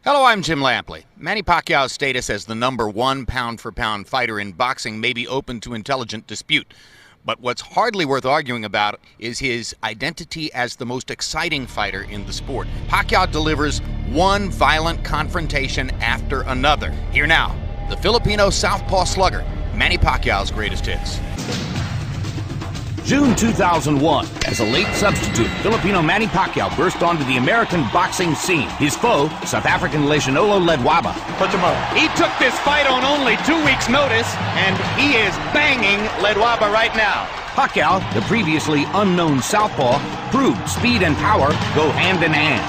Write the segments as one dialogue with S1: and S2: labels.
S1: Hello, I'm Jim Lampley. Manny Pacquiao's status as the #1 pound-for-pound fighter in boxing may be open to intelligent dispute. But what's hardly worth arguing about is his identity as the most exciting fighter in the sport. Pacquiao delivers one violent confrontation after another. Here now, the Filipino southpaw slugger, Manny Pacquiao's greatest hits.
S2: June 2001, as a late substitute, Filipino Manny Pacquiao burst onto the American boxing scene. His foe, South African Lesionolo Ledwaba.
S3: Touch him up.
S1: He took this fight on only 2 weeks' notice, and he is banging Ledwaba right now.
S2: Pacquiao, the previously unknown southpaw, proved speed and power go hand in hand.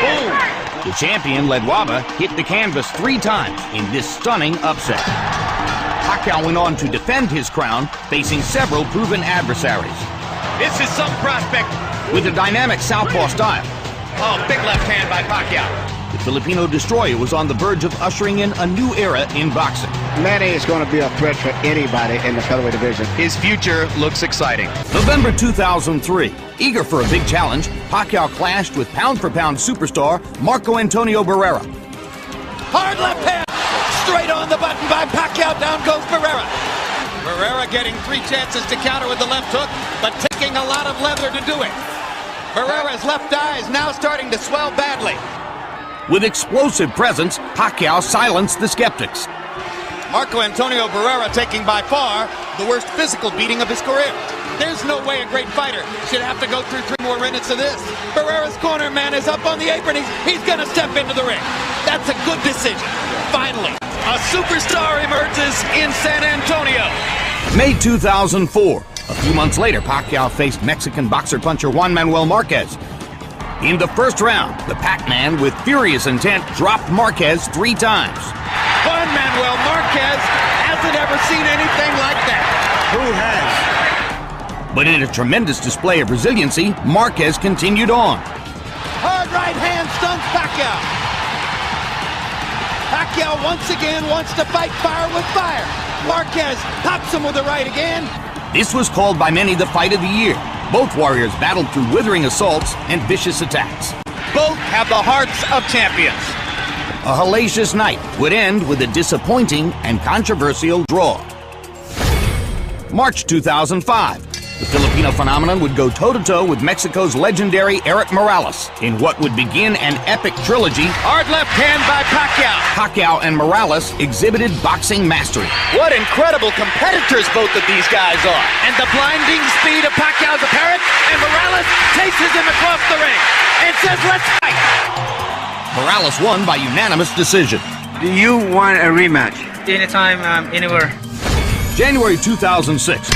S2: Boom! The champion, Ledwaba, hit the canvas 3 times in this stunning upset. Pacquiao went on to defend his crown, facing several proven adversaries.
S1: This is some prospect.
S2: With a dynamic southpaw style,
S1: Oh, big left hand by Pacquiao.
S2: the Filipino destroyer was on the verge of ushering in a new era in boxing.
S3: Manny is going to be a threat for anybody in the featherweight division.
S1: His future looks exciting.
S2: November 2003, eager for a big challenge, Pacquiao clashed with pound-for-pound superstar Marco Antonio Barrera.
S1: Hard left hand, straight on the button by Pacquiao, down goes Barrera. Barrera getting 3 chances to counter with the left hook, but taking a lot of leather to do it. Barrera's left eye is now starting to swell badly.
S2: With explosive presence, Pacquiao silenced the skeptics.
S1: Marco Antonio Barrera taking by far the worst physical beating of his career. There's no way a great fighter should have to go through 3 more minutes of this. Barrera's corner man is up on the apron. He's going to step into the ring. That's a good decision. Finally, a superstar emerges in San Antonio.
S2: May 2004. A few months later, Pacquiao faced Mexican boxer-puncher Juan Manuel Marquez. In the first round, the PACMAN, with furious intent, dropped Marquez 3 times.
S1: Juan Manuel Marquez hasn't ever seen anything like that.
S3: Who has?
S2: But in a tremendous display of resiliency, Marquez continued on.
S1: Hard right hand stuns Pacquiao. Pacquiao once again wants to fight fire with fire. Marquez pops him with the right again.
S2: This was called by many the fight of the year. Both warriors battled through withering assaults and vicious attacks.
S1: Both have the hearts of champions.
S2: A hellacious night would end with a disappointing and controversial draw. March 2005. The Filipino phenomenon would go toe-to-toe with Mexico's legendary Erik Morales in what would begin an epic trilogy.
S1: Hard left hand by Pacquiao.
S2: Pacquiao and Morales exhibited boxing mastery.
S1: What incredible competitors both of these guys are. And the blinding speed of Pacquiao's apparent, and Morales chases him across the ring and says, "Let's fight."
S2: Morales won by unanimous decision.
S3: Do you want a rematch?
S4: Anytime, anywhere.
S2: January 2006.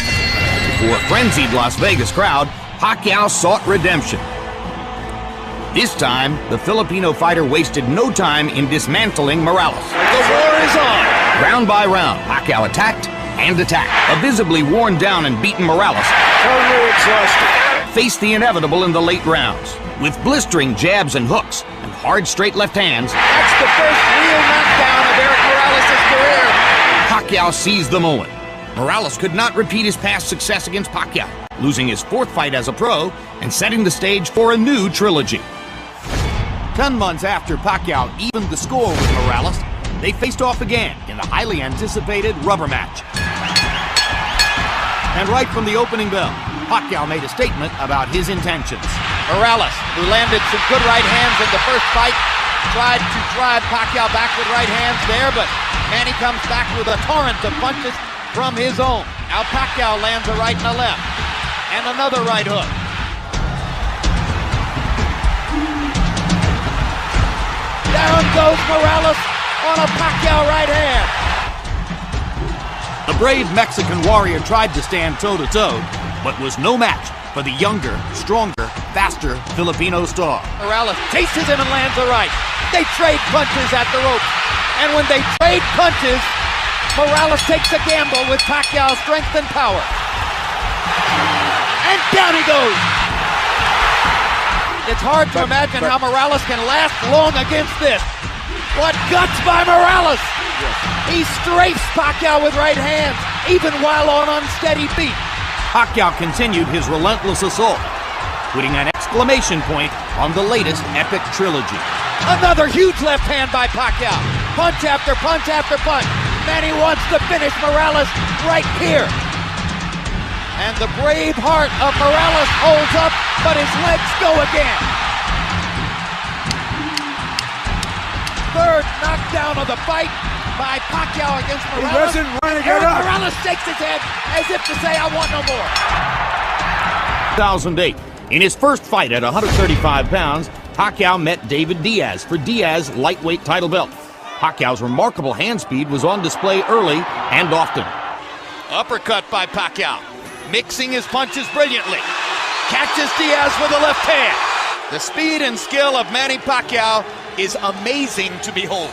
S2: Before a frenzied Las Vegas crowd, Pacquiao sought redemption. This time, the Filipino fighter wasted no time in dismantling Morales.
S1: The war is on.
S2: Round by round, Pacquiao attacked and attacked. A visibly worn down and beaten Morales
S3: Totally exhausted.
S2: faced the inevitable in the late rounds. With blistering jabs and hooks and hard straight left hands,
S1: That's the first real knockdown of Erik Morales' career.
S2: Pacquiao seized the moment. Morales could not repeat his past success against Pacquiao, losing his 4th fight as a pro and setting the stage for a new trilogy. 10 months after Pacquiao evened the score with Morales, they faced off again in the highly anticipated rubber match. And right from the opening bell, Pacquiao made a statement about his intentions.
S1: Morales, who landed some good right hands in the first fight, tried to drive Pacquiao back with right hands there, but Manny comes back with a torrent of punches from his own. Now Pacquiao lands a right and a left, and another right hook. Down goes Morales on a Pacquiao right hand.
S2: The brave Mexican warrior tried to stand toe-to-toe, but was no match for the younger, stronger, faster Filipino star.
S1: Morales chases him and lands a right. They trade punches at the rope, and when they trade punches, Morales takes a gamble with Pacquiao's strength and power. And down he goes. It's hard to imagine how Morales can last long against this. What guts by Morales! He strafes Pacquiao with right hands, even while on unsteady feet.
S2: Pacquiao continued his relentless assault, putting an exclamation point on the latest epic trilogy.
S5: Another huge left hand by Pacquiao. Punch after punch after punch. Manny wants to finish Morales right here. And the brave heart of Morales holds up, but his legs go again. Third knockdown of the fight by Pacquiao against Morales.
S6: He doesn't want to get up.
S5: Morales shakes his head as if to say, I want no more.
S2: 2008. In his first fight at 135 pounds, Pacquiao met David Diaz for Diaz's lightweight title belt. Pacquiao's remarkable hand speed was on display early and often.
S5: Uppercut by Pacquiao, mixing his punches brilliantly. Catches Diaz with a left hand. The speed and skill of Manny Pacquiao is amazing to behold.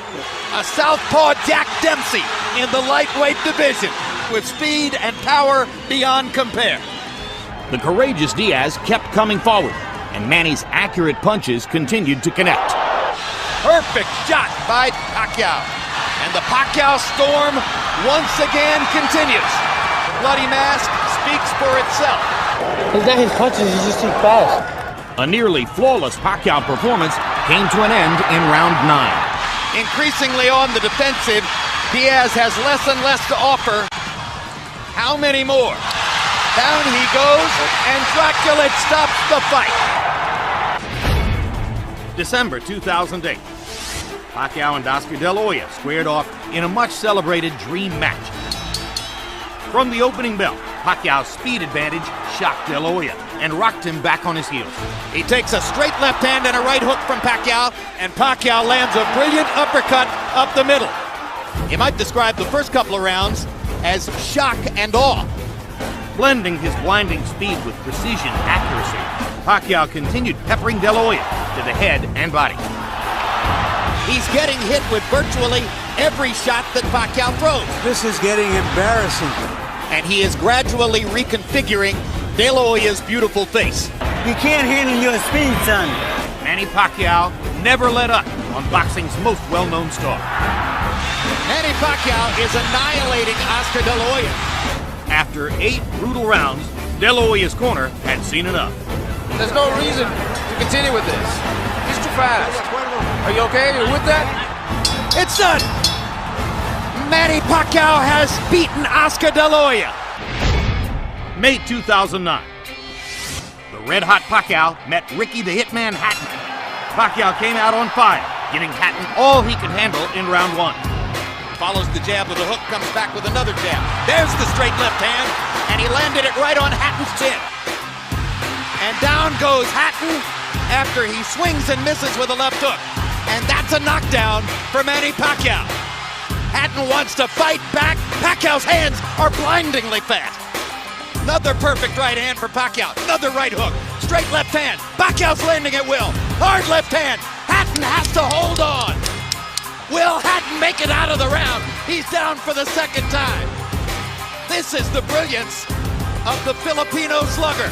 S5: A southpaw Jack Dempsey in the lightweight division with speed and power beyond compare.
S2: The courageous Diaz kept coming forward, and Manny's accurate punches continued to connect.
S5: Perfect shot by Pacquiao. And the Pacquiao storm once again continues. Bloody mask speaks for itself.
S4: It's not his punches, he's just too fast.
S2: A nearly flawless Pacquiao performance came to an end in round 9.
S5: Increasingly on the defensive, Diaz has less and less to offer. How many more? Down he goes, and Dracula stops the fight.
S2: December 2008. Pacquiao and Oscar De La Hoya squared off in a much-celebrated dream match. From the opening bell, Pacquiao's speed advantage shocked De La Hoya and rocked him back on his heels.
S5: He takes a straight left hand and a right hook from Pacquiao, and Pacquiao lands a brilliant uppercut up the middle. You might describe the first couple of rounds as shock and awe.
S2: Blending his blinding speed with precision accuracy, Pacquiao continued peppering De La Hoya to the head and body.
S5: He's getting hit with virtually every shot that Pacquiao throws.
S6: This is getting embarrassing.
S5: And he is gradually reconfiguring De La Hoya's beautiful face.
S6: You can't handle your speed, son.
S2: Manny Pacquiao never let up on boxing's most well-known star.
S5: Manny Pacquiao is annihilating Oscar De La Hoya.
S2: After 8 brutal rounds, De La Hoya's corner had seen enough.
S7: There's no reason to continue with this. He's too fast. Are you okay? You're with that?
S5: It's done! Manny Pacquiao has beaten Oscar De La Hoya.
S2: May 2009. The red-hot Pacquiao met Ricky the Hitman Hatton. Pacquiao came out on fire, giving Hatton all he could handle in round 1.
S5: Follows the jab with a hook, comes back with another jab. There's the straight left hand, and he landed it right on Hatton's chin. And down goes Hatton after he swings and misses with a left hook. And that's a knockdown for Manny Pacquiao. Hatton wants to fight back. Pacquiao's hands are blindingly fast. Another perfect right hand for Pacquiao. Another right hook. Straight left hand. Pacquiao's landing at will. Hard left hand. Hatton has to hold on. Will Hatton make it out of the round? He's down for the second time. This is the brilliance of the Filipino slugger.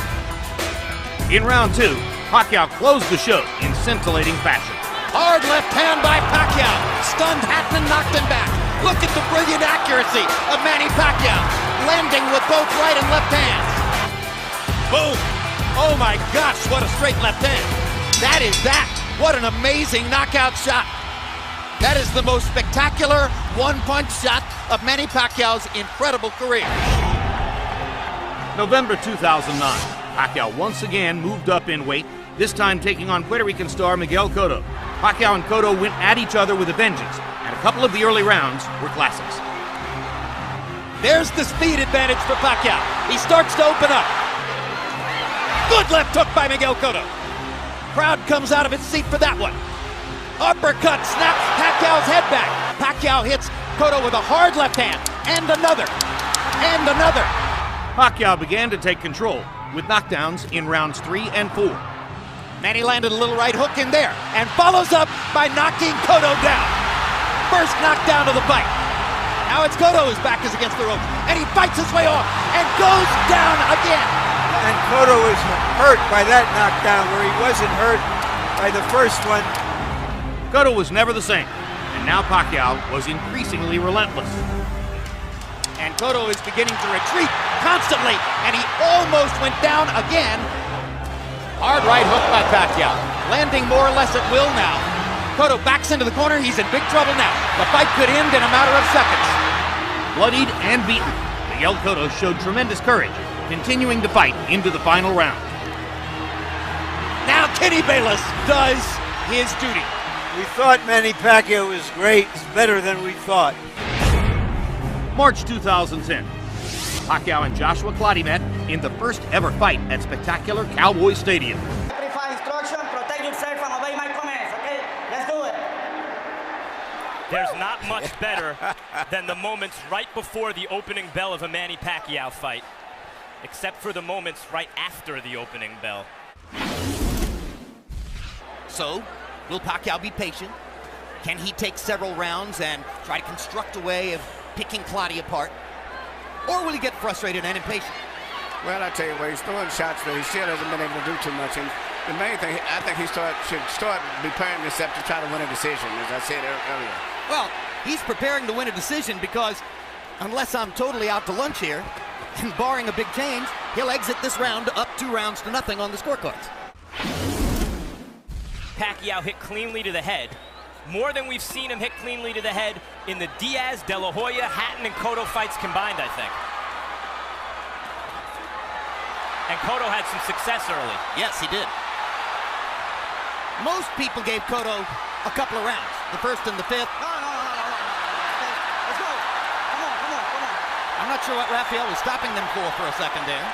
S2: In round 2, Pacquiao closed the show in scintillating fashion.
S5: Hard left hand by Pacquiao. Stunned Hatton and knocked him back. Look at the brilliant accuracy of Manny Pacquiao, landing with both right and left hands. Boom. Oh my gosh, what a straight left hand. That is that. What an amazing knockout shot. That is the most spectacular one-punch shot of Manny Pacquiao's incredible career.
S2: November 2009, Pacquiao once again moved up in weight, this time taking on Puerto Rican star Miguel Cotto. Pacquiao and Cotto went at each other with a vengeance, and a couple of the early rounds were classics.
S5: There's the speed advantage for Pacquiao. He starts to open up. Good left hook by Miguel Cotto. Crowd comes out of its seat for that one. Uppercut snaps Pacquiao's head back. Pacquiao hits Cotto with a hard left hand, and another, and another.
S2: Pacquiao began to take control with knockdowns in rounds 3 and 4.
S5: Manny landed a little right hook in there, and follows up by knocking Cotto down. First knockdown of the fight. Now it's Cotto whose back is against the rope, and he fights his way off, and goes down again.
S6: And Cotto is hurt by that knockdown where he wasn't hurt by the first one.
S2: Cotto was never the same, and now Pacquiao was increasingly relentless.
S5: And Cotto is beginning to retreat constantly, and he almost went down again. Hard right hook by Pacquiao, landing more or less at will now. Cotto backs into the corner. He's in big trouble now. The fight could end in a matter of seconds.
S2: Bloodied and beaten, Miguel Cotto showed tremendous courage, continuing to fight into the final round.
S5: Now Kenny Bayless does his duty.
S6: We thought Manny Pacquiao was great. It's better than we thought.
S2: March 2010. Pacquiao and Joshua Clottey met in the first ever fight at spectacular Cowboy Stadium.
S8: Instruction, protect yourself and obey my commands, okay? Let's do it.
S9: There's not much better than the moments right before the opening bell of a Manny Pacquiao fight, except for the moments right after the opening bell.
S5: So, will Pacquiao be patient? Can he take several rounds and try to construct a way of picking Clottey apart? Or will he get frustrated and impatient?
S3: Well, I tell you what, he's throwing shots, but he still hasn't been able to do too much. And the main thing, I think he should start preparing himself to try to win a decision, as I said earlier.
S5: Well, he's preparing to win a decision because, unless I'm totally out to lunch here, and barring a big change, he'll exit this round up 2-0 on the scorecards.
S9: Pacquiao hit cleanly to the head, more than we've seen him hit cleanly to the head in the Diaz, De La Hoya, Hatton, and Cotto fights combined, I think. And Cotto had some success early.
S5: Yes, he did. Most people gave Cotto a couple of rounds, the first and the fifth. No. Let's go. Come on. I'm not sure what Rafael was stopping them for a second there.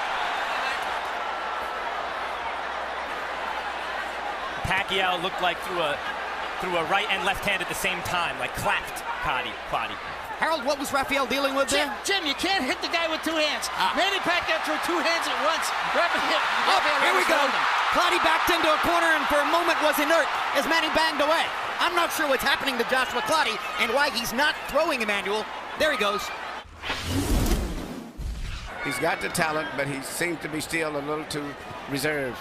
S9: Pacquiao looked like threw a right and left hand at the same time, like clapped Clottey.
S5: Harold, what was Rafael dealing with there?
S4: Jim, you can't hit the guy with two hands. Manny Pacquiao threw two hands at once.
S5: Here we go. Clottey backed into a corner and for a moment was inert as Manny banged away. I'm not sure what's happening to Joshua Clottey and why he's not throwing Emmanuel. There he goes.
S3: He's got the talent, but he seems to be still a little too reserved.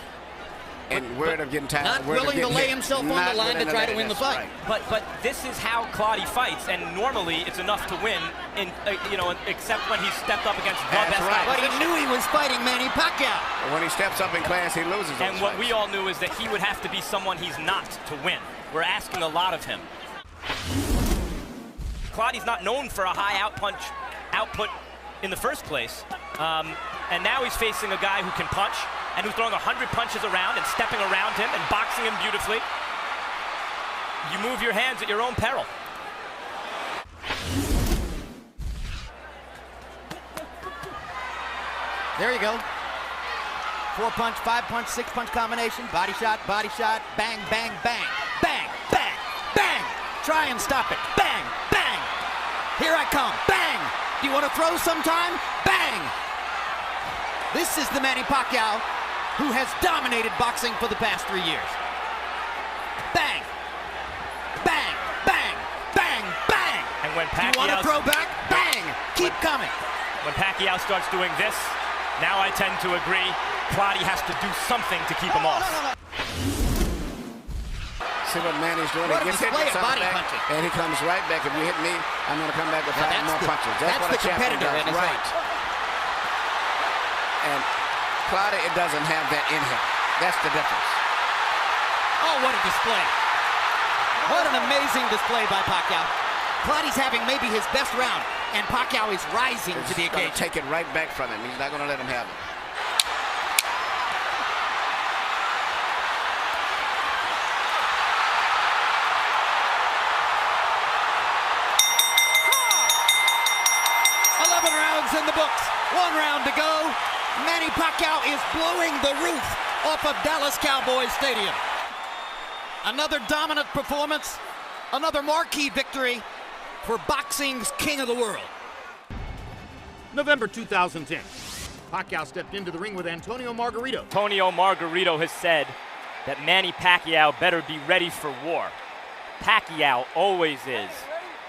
S3: And word of getting tired.
S5: Not willing to lay himself on the line to try to win the fight.
S9: Right. But this is how Clottey fights, and normally it's enough to win, except when he stepped up against the best guy.
S5: But he knew he was fighting Manny Pacquiao.
S3: But when he steps up in class, he loses.
S9: And what we all knew is that he would have to be someone he's not to win. We're asking a lot of him. Clottey's not known for a high output in the first place, and now he's facing a guy who can punch, and who's throwing 100 punches around and stepping around him and boxing him beautifully. You move your hands at your own peril.
S5: There you go. 4-punch, 5-punch, 6-punch combination. Body shot, bang, bang, bang. Bang, bang, bang. Try and stop it. Bang, bang. Here I come. Bang. Do you want to throw sometime? Bang. This is the Manny Pacquiao who has dominated boxing for the past 3 years. Bang, bang, bang, bang, bang.
S9: And when
S5: Pacquiao, you want to throw back? Bang, keep coming.
S9: When Pacquiao starts doing this, now I tend to agree, Clottey has to do something to keep him off.
S3: See what Manny's doing. He gets hit with something back, and he comes right back. If you hit me, I'm going to come back with 5 more punches. That's what
S5: the competitor in his
S3: right. And Clottey, it doesn't have that in him. That's the difference.
S5: Oh, what a display. What an amazing display by Pacquiao. Clottey's having maybe his best round, and Pacquiao is rising to the occasion.
S3: Take it right back from him. He's not going to let him have it.
S5: In the books. 1 round to go. Manny Pacquiao is blowing the roof off of Dallas Cowboys Stadium. Another dominant performance, another marquee victory for boxing's king of the world.
S2: November 2010. Pacquiao stepped into the ring with Antonio Margarito.
S9: Antonio Margarito has said that Manny Pacquiao better be ready for war. Pacquiao always is,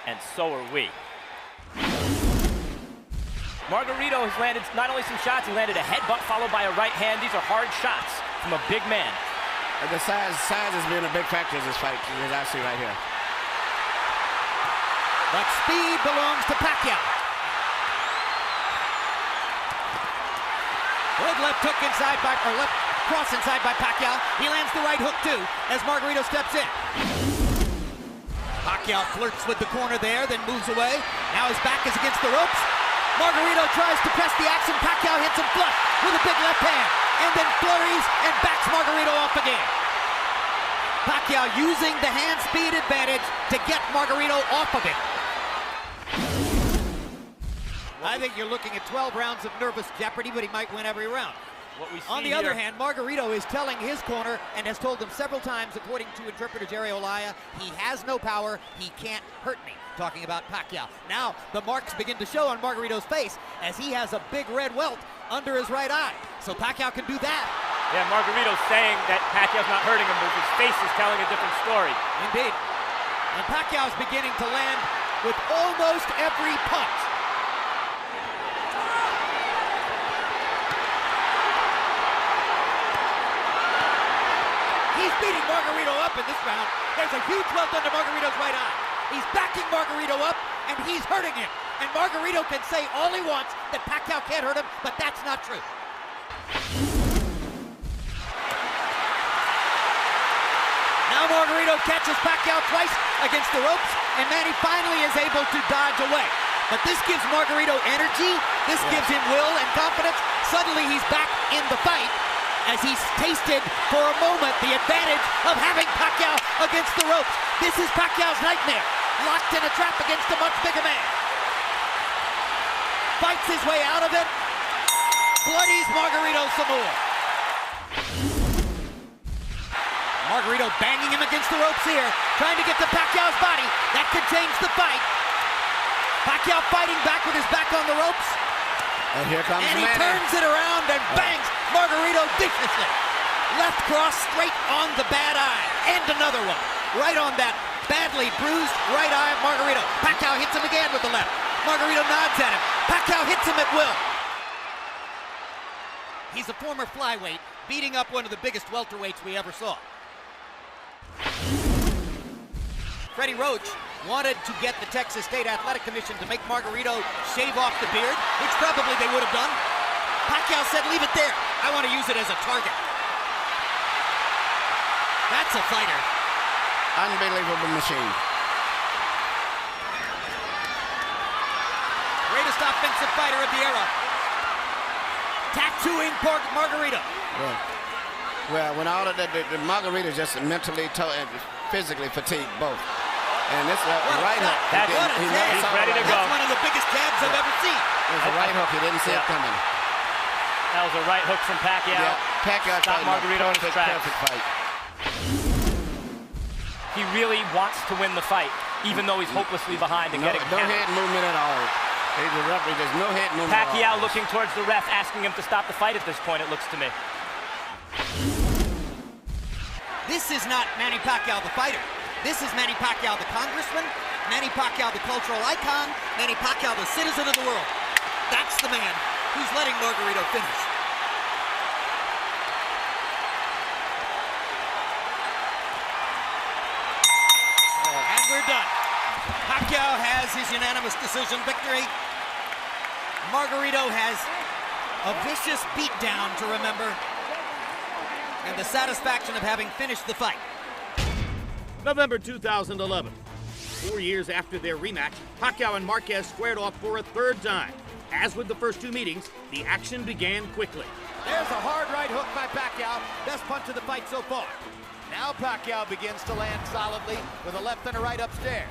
S9: and so are we. Margarito has landed not only some shots, he landed a headbutt followed by a right hand. These are hard shots from a big man.
S3: The size has been a big factor in this fight, as I see right here.
S5: But speed belongs to Pacquiao. Good left hook inside by, or left cross inside by Pacquiao. He lands the right hook too as Margarito steps in.
S10: Pacquiao flirts with the corner there, then moves away. Now his back is against the ropes. Margarito tries to press the action. Pacquiao hits him flush with a big left hand, and then flurries and backs Margarito off again. Pacquiao using the hand speed advantage to get Margarito off of it. I think you're looking at 12 rounds of nervous jeopardy, but he might win every round.
S9: What we see
S10: On the other hand, Margarito is telling his corner, and has told them several times, according to interpreter Jerry Olaya, he has no power, he can't hurt me. Talking about Pacquiao. Now, the marks begin to show on Margarito's face, as he has a big red welt under his right eye. So Pacquiao can do that.
S9: Yeah, Margarito's saying that Pacquiao's not hurting him, but his face is telling a different story.
S10: Indeed. And Pacquiao's beginning to land with almost every punch. He's beating Margarito up in this round. There's a huge welt under Margarito's right eye. He's backing Margarito up, and he's hurting him. And Margarito can say all he wants that Pacquiao can't hurt him, but that's not true. Now Margarito catches Pacquiao twice against the ropes, and Manny finally is able to dodge away. But this gives Margarito energy, this gives him will and confidence. Suddenly he's back in the fight, as he's tasted for a moment the advantage of having Pacquiao against the ropes. This is Pacquiao's nightmare, locked in a trap against a much bigger man. Fights his way out of it, bloodies Margarito some more. Margarito banging him against the ropes here, trying to get to Pacquiao's body. That could change the fight. Pacquiao fighting back with his back on the ropes.
S3: And here comes
S10: Manny. And he
S3: Manny.
S10: turns it around and bangs Margarito viciously. Left cross straight on the bad eye. And another one. Right on that badly bruised right eye of Margarito. Pacquiao hits him again with the left. Margarito nods at him. Pacquiao hits him at will. He's a former flyweight, beating up one of the biggest welterweights we ever saw. Freddie Roach wanted to get the Texas State Athletic Commission to make Margarito shave off the beard, which probably they would have done. Pacquiao said, leave it there. I want to use it as a target. That's a fighter.
S3: Unbelievable machine.
S10: Greatest offensive fighter of the era. Tattooing Margarito.
S3: Well, when all of the Margarito's just mentally and physically fatigued both. And this right hook.
S9: He's ready to go.
S10: That's one of the biggest jabs I've ever seen.
S3: It was a right hook. He didn't see it coming.
S9: That was a right hook from Pacquiao.
S3: Yeah, Pacquiao
S9: stopped Margarito in his tracks.
S3: Perfect fight.
S9: He really wants to win the fight, even though he's hopelessly behind and getting
S3: no head movement at all. He's a referee. There's no head movement.
S9: Pacquiao looking towards the ref, asking him to stop the fight at this point, it looks to me.
S10: This is not Manny Pacquiao the fighter. This is Manny Pacquiao the congressman, Manny Pacquiao the cultural icon, Manny Pacquiao the citizen of the world. That's the man who's letting Margarito finish. And we're done. Pacquiao has his unanimous decision victory. Margarito has a vicious beatdown to remember, and the satisfaction of having finished the fight.
S2: November 2011. 4 years after their rematch, Pacquiao and Marquez squared off for a third time. As with the first two meetings, the action began quickly.
S10: There's a hard right hook by Pacquiao. Best punch of the fight so far. Now Pacquiao begins to land solidly with a left and a right upstairs.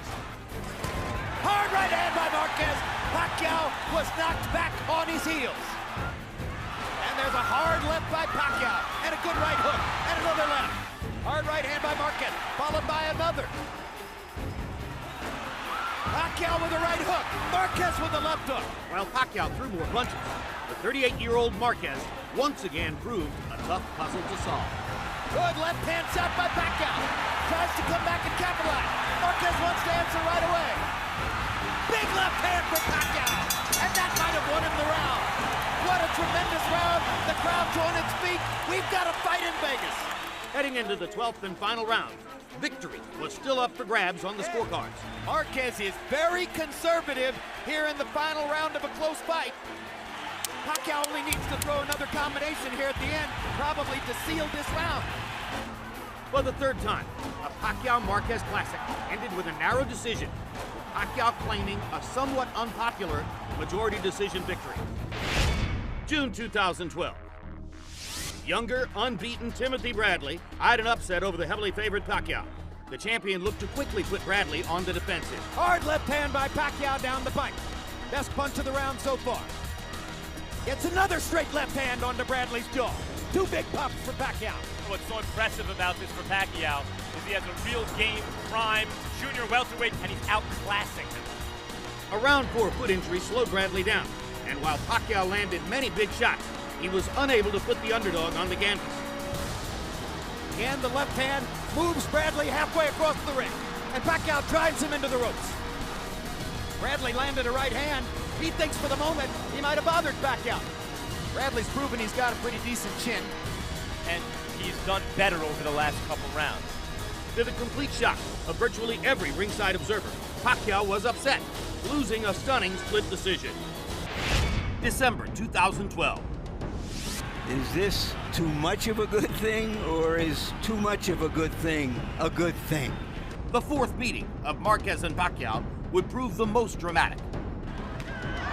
S10: Hard right hand by Marquez. Pacquiao was knocked back on his heels. And there's a hard left by Pacquiao. And a good right hook. And another left. Hard right hand by Marquez, followed by another. Pacquiao with a right hook. Marquez with a left hook.
S2: While Pacquiao threw more punches, the 38-year-old Marquez once again proved a tough puzzle to solve.
S10: Good left hand shot by Pacquiao. Tries to come back and capitalize. Marquez wants to answer right away. Big left hand for Pacquiao. And that might have won him the round. What a tremendous round. The crowd's on its feet. We've got a fight in Vegas.
S2: Heading into the 12th and final round, victory was still up for grabs on the scorecards.
S10: Marquez is very conservative here in the final round of a close fight. Pacquiao only needs to throw another combination here at the end, probably to seal this round.
S2: For the third time, a Pacquiao-Marquez Classic ended with a narrow decision, with Pacquiao claiming a somewhat unpopular majority decision victory. June 2012. Younger, unbeaten Timothy Bradley eyed an upset over the heavily favored Pacquiao. The champion looked to quickly put Bradley on the defensive.
S10: Hard left hand by Pacquiao down the pipe. Best punch of the round so far. Gets another straight left hand onto Bradley's jaw. Two big pops for Pacquiao.
S9: What's so impressive about this for Pacquiao is he has a real game, prime, junior welterweight, and he's outclassing him.
S2: A round 4 foot injury slowed Bradley down, and while Pacquiao landed many big shots, he was unable to put the underdog on the canvas.
S10: Again, the left hand moves Bradley halfway across the ring, and Pacquiao drives him into the ropes. Bradley landed a right hand. He thinks for the moment he might have bothered Pacquiao. Bradley's proven he's got a pretty decent chin.
S9: And he's done better over the last couple rounds.
S2: To the complete shock of virtually every ringside observer, Pacquiao was upset, losing a stunning split decision. December 2012.
S6: Is this too much of a good thing, or is too much of a good thing a good thing?
S2: The fourth meeting of Marquez and Pacquiao would prove the most dramatic.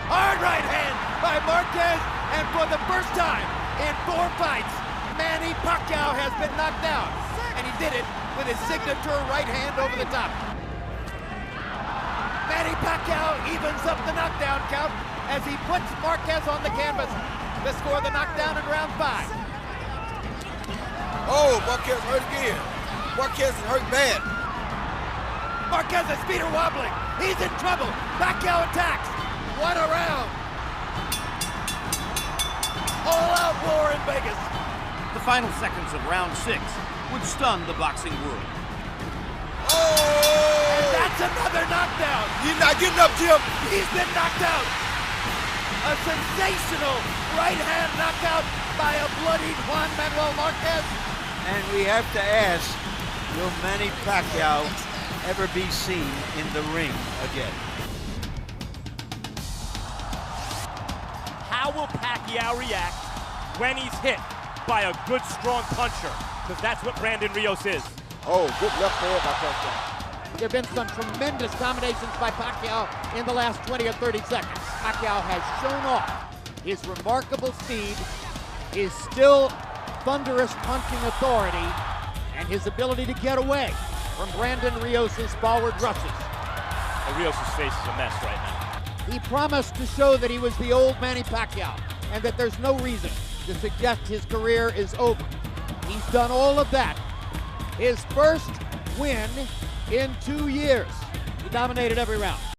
S10: Hard right hand by Marquez, and for the first time in 4 fights, Manny Pacquiao has been knocked down, and he did it with his signature right hand over the top. Manny Pacquiao evens up the knockdown count as he puts Marquez on the canvas to score the knockdown in round 5.
S7: Oh, Marquez hurt again. Marquez is hurt bad.
S10: Marquez's feet are wobbling. He's in trouble. Pacquiao attacks. What a round. All-out war in Vegas.
S2: The final seconds of round 6 would stun the boxing world.
S7: Oh!
S10: And that's another knockdown.
S7: He's not getting up, Jim.
S10: He's been knocked out. A sensational right-hand knockout by a bloodied Juan Manuel Marquez.
S6: And we have to ask, will Manny Pacquiao ever be seen in the ring again?
S9: How will Pacquiao react when he's hit by a good, strong puncher? Because that's what Brandon Rios is.
S7: Oh, good left hand by Pacquiao.
S10: There have been some tremendous combinations by Pacquiao in the last 20 or 30 seconds. Pacquiao has shown off his remarkable speed, his still thunderous punching authority, and his ability to get away from Brandon Rios' forward rushes.
S9: Rios' face is a mess right now.
S10: He promised to show that he was the old Manny Pacquiao and that there's no reason to suggest his career is over. He's done all of that. His first win in 2 years. He dominated every round.